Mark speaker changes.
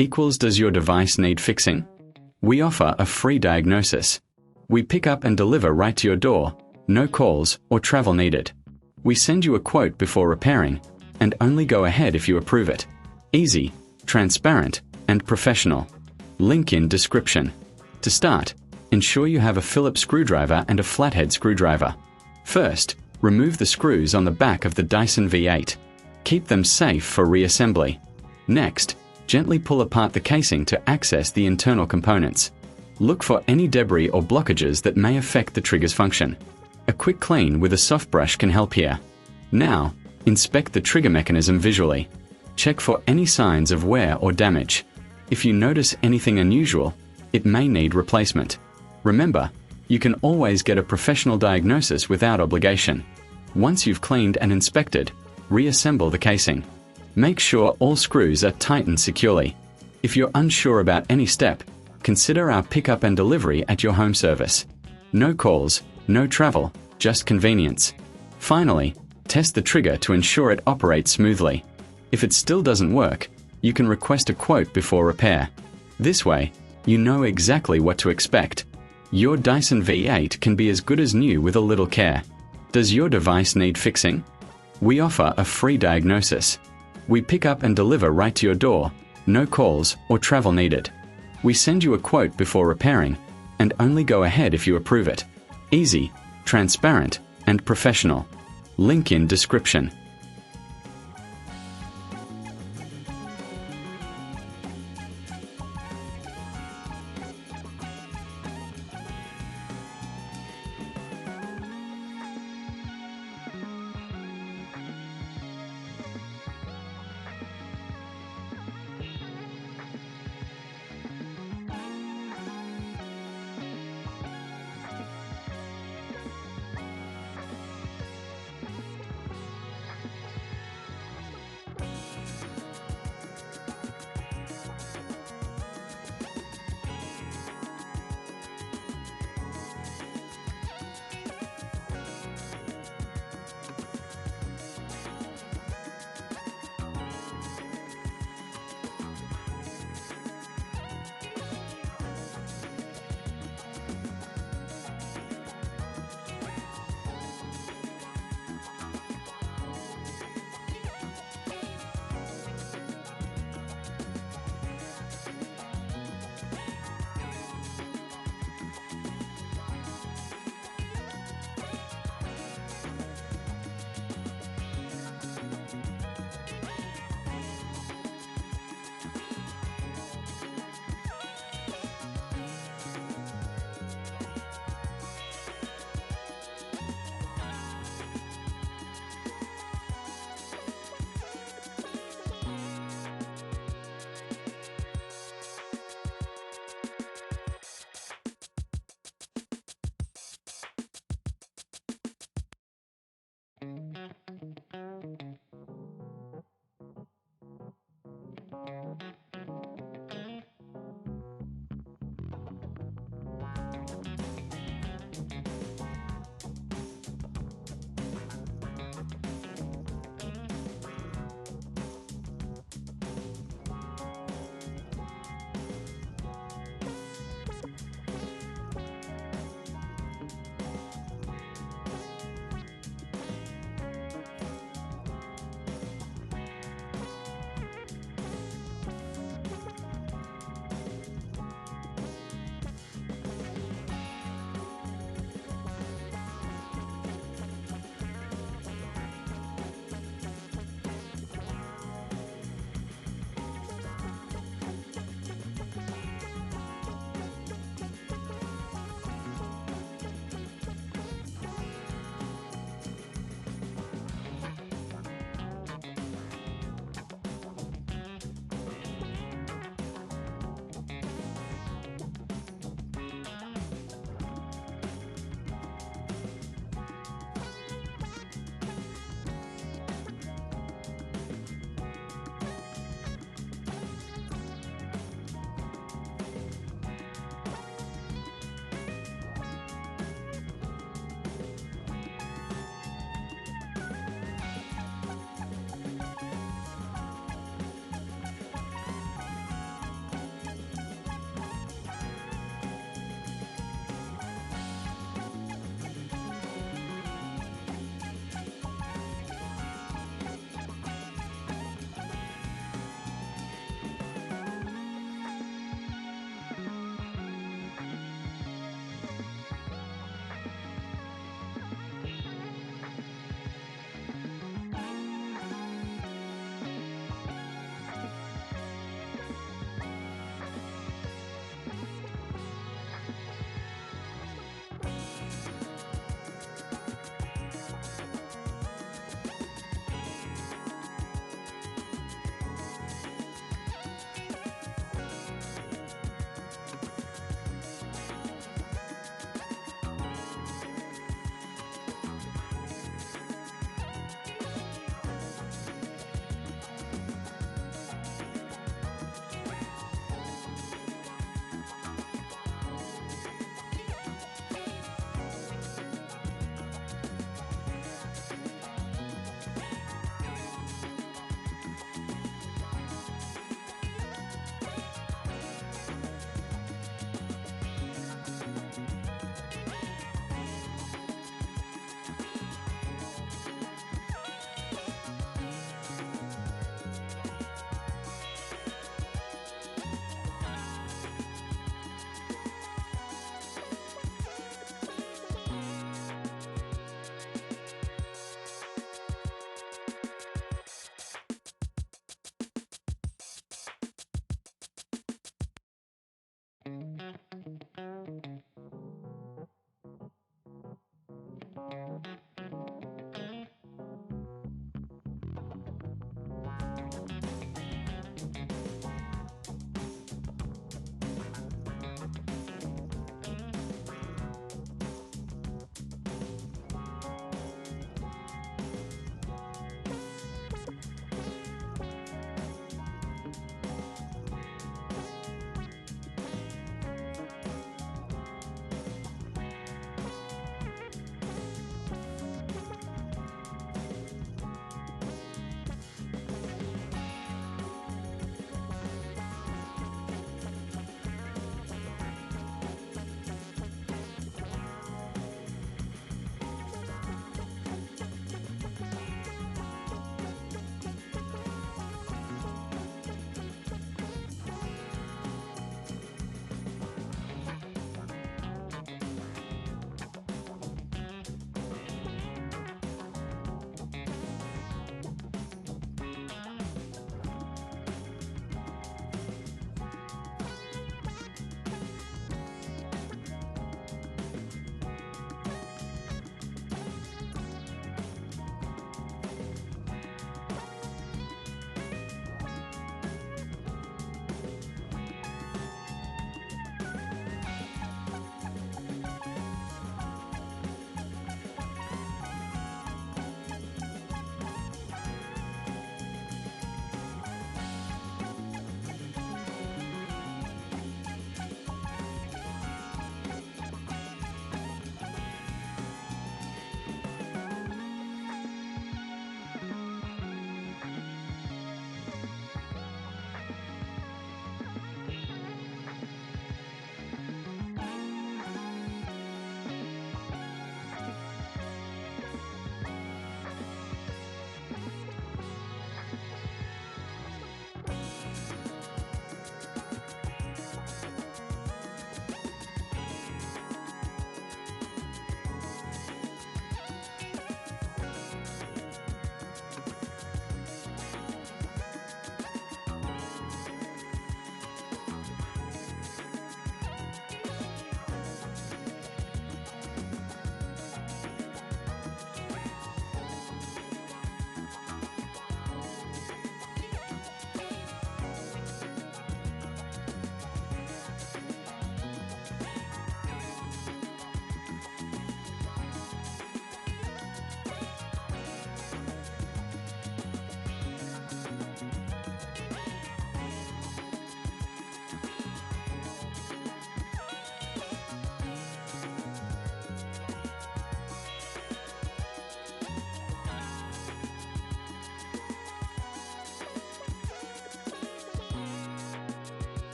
Speaker 1: equals does your device need fixing? We offer a free diagnosis. We pick up and deliver right to your door, no calls or travel needed. We send you a quote before repairing, and only go ahead if you approve it. Easy, transparent, and professional. Link in description. To start, ensure you have a Phillips screwdriver and a flathead screwdriver. First, remove the screws on the back of the Dyson V8. Keep them safe for reassembly. Next, gently pull apart the casing to access the internal components. Look for any debris or blockages that may affect the trigger's function. A quick clean with a soft brush can help here. Now, inspect the trigger mechanism visually. Check for any signs of wear or damage. If you notice anything unusual, it may need replacement. Remember, you can always get a professional diagnosis without obligation. Once you've cleaned and inspected, reassemble the casing. Make sure all screws are tightened securely. If you're unsure about any step, consider our pickup and delivery at your home service. No calls, no travel, just convenience. Finally, test the trigger to ensure it operates smoothly. If it still doesn't work, you can request a quote before repair. This way, you know exactly what to expect. Your Dyson V8 can be as good as new with a little care. Does your device need fixing? We offer a free diagnosis. We pick up and deliver right to your door, no calls or travel needed. We send you a quote before repairing, and only go ahead if you approve it. Easy, transparent, and professional. Link in description.